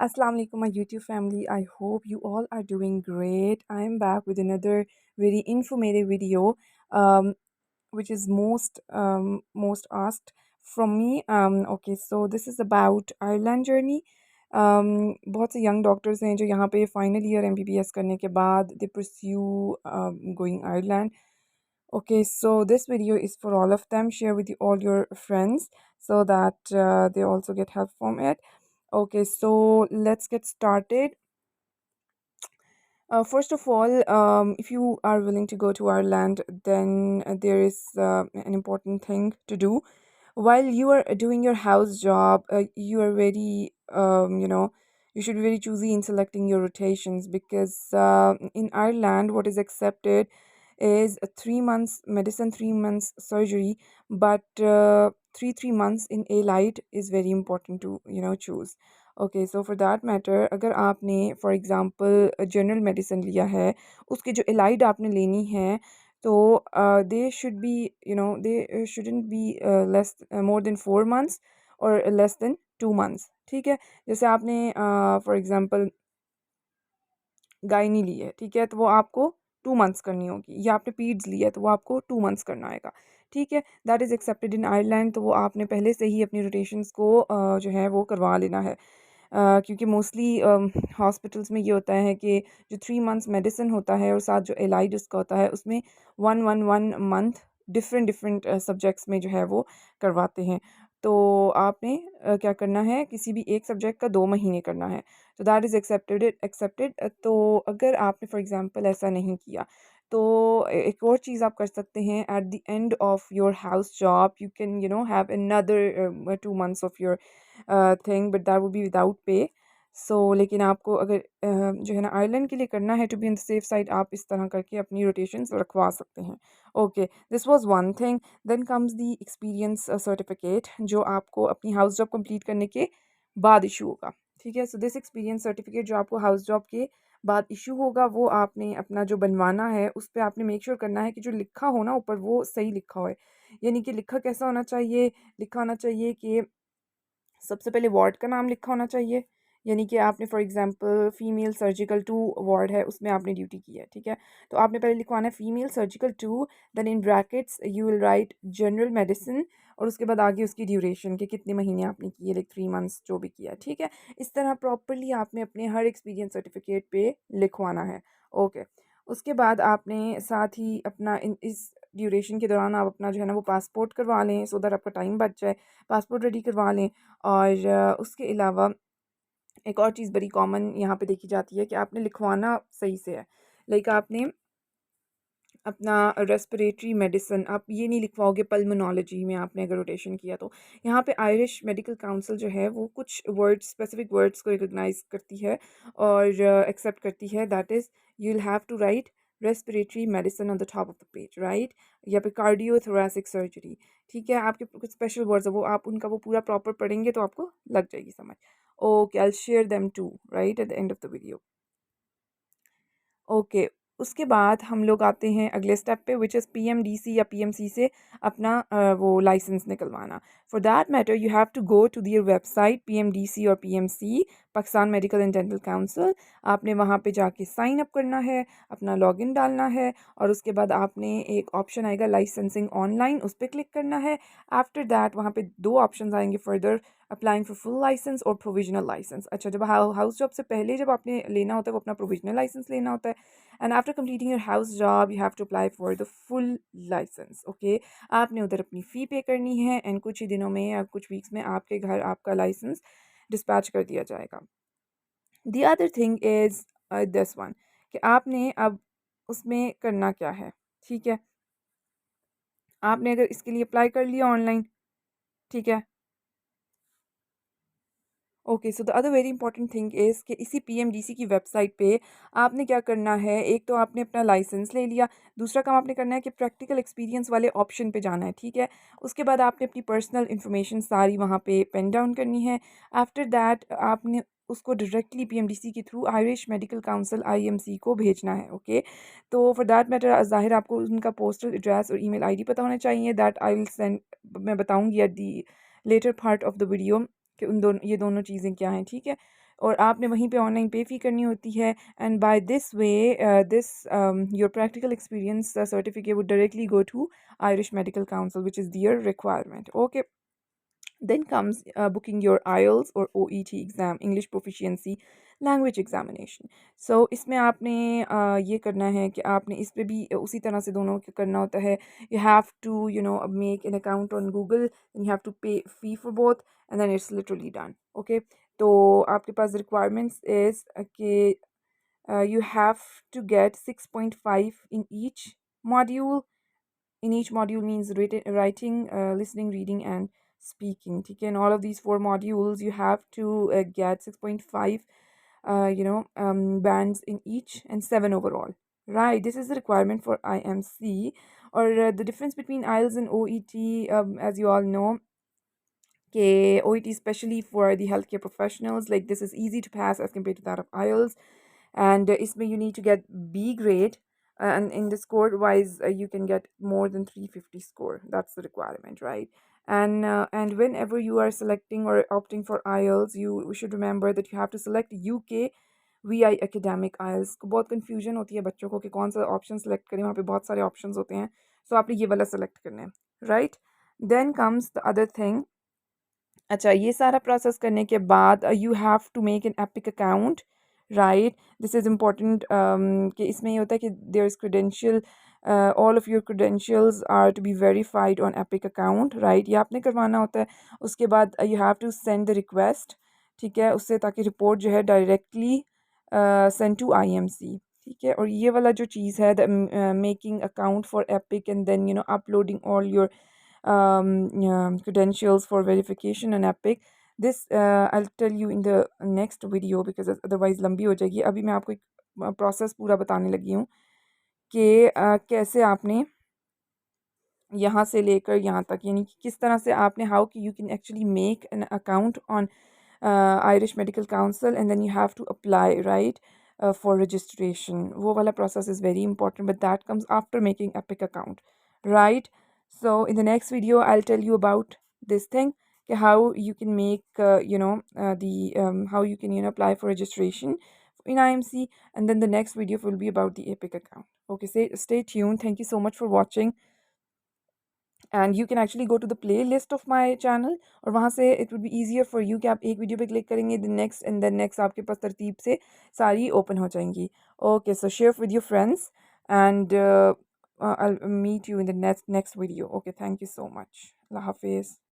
Assalamu alaikum, my YouTube family. I hope you all are doing great. I am back with another very informative video, um, which is most asked from me. Okay, so this is about Ireland journey. बहुत से young doctors हैं जो यहाँ पे final year MBBS करने के बाद they pursue going Ireland. Okay, so this video is for all of them. Share with all your friends so that they also get help from it. Okay, so let's get started. First of all, if you are willing to go to Ireland, then there is an important thing to do. While you are doing your house job, you are very, you should be very choosy in selecting your rotations because in Ireland, what is accepted is a 3 months medicine, 3 months surgery, but 3 months in a light is very important to choose. Okay so for that matter अगर आपने for example general medicine लिया है उसकी जो allied आपने लेनी है तो they should be they shouldn't be less more than 4 months और लेस देन 2 मंथ्स ठीक है। जैसे आपने फॉर एग्ज़ाम्पल गायनी ली है ठीक है तो वो आपको 2 मंथ्स करनी होगी या आपने पीड्स लिया है तो वो आपको 2 मंथ्स करना आएगा ठीक है। That is accepted in Ireland तो वो आपने पहले से ही अपनी रोटेशंस को जो है वो करवा लेना है। क्योंकि मोस्टली हॉस्पिटल्स में ये होता है कि जो 3 मंथ्स मेडिसिन होता है और साथ जो एलाइड उसका होता है उसमें 1 1 1 मंथ डिफरेंट डिफरेंट सब्जेक्ट्स में जो है वो करवाते हैं। तो आपने क्या करना है किसी भी एक सब्जेक्ट का 2 महीने करना है तो दैट इज़ एक्सेप्टेड। तो अगर आपने फॉर एग्जांपल ऐसा नहीं किया तो एक और चीज़ आप कर सकते हैं at the end of your house job you can have another 2 months of your thing but that would be without pay. So लेकिन आपको अगर जो है ना आयरलैंड के लिए करना है to be on the safe side आप इस तरह करके अपनी रोटेशंस रखवा सकते हैं। Okay this was one thing. Then comes the experience certificate जो आपको अपनी हाउस जॉब कंप्लीट करने के बाद इशू होगा ठीक है। सो दिस एक्सपीरियंस सर्टिफिकेट जो आपको हाउस जॉब के बाद इशू होगा वो आपने अपना जो बनवाना है उस पर आपने मेक श्योर करना है कि जो लिखा हो ना ऊपर वो सही लिखा हो। यानी कि लिखा कैसा होना चाहिए, लिखा होना चाहिए कि सबसे पहले वार्ड का नाम लिखा होना चाहिए। यानी कि आपने for example female surgical 2 ward है उसमें आपने ड्यूटी की है ठीक है। तो आपने पहले लिखवाना है female surgical 2 then in brackets you will write general medicine और उसके बाद आगे उसकी ड्यूरेशन के कितने महीने आपने किए लाइक 3 मंथ्स जो भी किया ठीक है। इस तरह प्रॉपरली आपने अपने हर एक्सपीरियंस सर्टिफिकेट पे लिखवाना है। ओके उसके बाद आपने साथ ही अपना इस ड्यूरेशन के दौरान आप अपना जो है ना वो पासपोर्ट करवा लें सो दैट आपका टाइम बच जाए। पासपोर्ट रेडी करवा लें और उसके अलावा एक और चीज़ बड़ी कॉमन यहाँ पे देखी जाती है कि आपने लिखवाना सही से है। लाइक आपने अपना रेस्पिरेटरी मेडिसिन आप ये नहीं लिखवाओगे पल्मोनोलॉजी में आपने अगर रोटेशन किया तो यहाँ पे आयरिश मेडिकल काउंसिल जो है वो कुछ वर्ड्स स्पेसिफिक वर्ड्स को रिकॉग्नाइज करती है और एक्सेप्ट करती है। That is you will have to write respiratory medicine on the top of the page right या फिर कार्डियो थोरेसिक सर्जरी ठीक है। आपके कुछ स्पेशल वर्ड्स है वो आप उनका वो पूरा प्रॉपर पढ़ेंगे तो आपको लग जाएगी समझ। Okay I will share them to right at the end of the video. Okay उसके बाद हम लोग आते हैं अगले स्टेप पे विच इज़ पीएमडीसी या पीएमसी से अपना वो लाइसेंस निकलवाना। For that matter you have to go to their website PMDC और PMC Pakistan medical and dental council. आपने वहाँ पे जाके साइन अप करना है अपना लॉगिन डालना है और उसके बाद आपने एक ऑप्शन आएगा लाइसेंसिंग ऑनलाइन उस पर क्लिक करना है। आफ्टर दैट वहाँ पे 2 ऑप्शन आएंगे further applying for full licence और प्रोविजनल लाइसेंस। अच्छा जब हाउस जॉब से पहले जब आपने लेना होता है वो अपना प्रोविजनल लाइसेंस लेना होता है and after completing your house job you have to apply for the full licence. Okay आपने उधर अपनी फ़ी पे करनी है एंड कुछ ही दिनों में या कुछ वीक्स में आपके घर आपका लाइसेंस डिस्पैच कर दिया जाएगा। The other thing is this one कि आपने अब उसमें करना क्या है ठीक है। आपने अगर इसके लिए अप्लाई कर लिया ऑनलाइन ठीक है। Okay so the other very important thing is कि इसी पीएमडीसी की वेबसाइट पे आपने क्या करना है एक तो आपने अपना लाइसेंस ले लिया दूसरा काम आपने करना है कि प्रैक्टिकल एक्सपीरियंस वाले ऑप्शन पे जाना है ठीक है। उसके बाद आपने अपनी पर्सनल इन्फॉर्मेशन सारी वहाँ पे पेन डाउन करनी है। आफ्टर दैट आपने उसको डायरेक्टली पीएमडीसी के through Irish medical council IMC को भेजना है। ओके तो फॉर दैट मैटर ज़ाहिर आपको उनका पोस्टल एड्रेस और ईमेल आईडी पता होना चाहिए दैट आई विल सेंड मैं बताऊँगी at the later part of the video कि ये दोनों चीज़ें क्या हैं, ठीक है? और आपने वहीं पे ऑनलाइन पे फ़ी करनी होती है and by this way this your practical experience certificate would directly go to Irish Medical Council, which is their requirement. Okay. Then comes booking your IELTS or OET exam, English Proficiency Language Examination. So इसमें आपने ये करना है कि आपने इस पे भी उसी तरह से दोनों के करना होता है. You have to, you know, make an account on Google and you have to pay fee for both and then it's literally done. Okay. तो आपके पास requirements is कि you have to get 6.5 in each module. In each module means writing, listening, reading, and speaking. Okay, in all of these four modules, you have to get 6.5, bands in each and 7 overall. Right, this is the requirement for IMC. Or the difference between IELTS and OET, as you all know, okay, OET especially for the healthcare professionals, like this is easy to pass as compared to that of IELTS. And ISME, you need to get B grade, and in the score wise, you can get more than 350 score. That's the requirement, right? And whenever you are selecting or opting for IELTS, you should remember that you have to select UK VI academic IELTS. को बहुत confusion होती है बच्चों को कि कौन सा option select करें, वहाँ पे बहुत सारे options होते हैं, so आपने ये वाला select करना है, right? Then comes the other thing. अच्छा, ये सारा प्रोसेस करने के बाद you have to make an EPIC account, right? This is important कि इसमें ये होता है कि there is credential, all of your credentials are to be verified on EPIC account, right? ये आपने करवाना होता है. उसके बाद you have to send the request, ठीक है, उससे, ताकि रिपोर्ट जो है डायरेक्टली सेंड टू IMC, ठीक है? और ये वाला जो चीज़ है, the making account for EPIC and then uploading all your credentials for verification and Epic. This I'll tell you in the next video because otherwise लंबी हो जाएगी. अभी मैं आपको एक प्रोसेस पूरा बताने लगी हूँ कि कैसे आपने यहाँ से लेकर यहाँ तक, यानी कि किस तरह से आपने, हाउ कि you can actually make an account on Irish Medical Council and then you have to apply, right, for registration. वो वाला process is very important, but that comes after making Epic account, right? So in the next video, I'll tell you about this thing, how you can make, how you can, apply for registration in IMC, and then the next video will be about the Epic account. Okay, stay tuned. Thank you so much for watching. And you can actually go to the playlist of my channel, और वहाँ से it would be easier for you कि आप एक video पे click करेंगे, the next and then next आपके पास तरतीब से सारी ओपन हो जाएंगी. Okay, so share with your friends and I'll meet you in the next video. Okay, thank you so much. Allah Hafiz.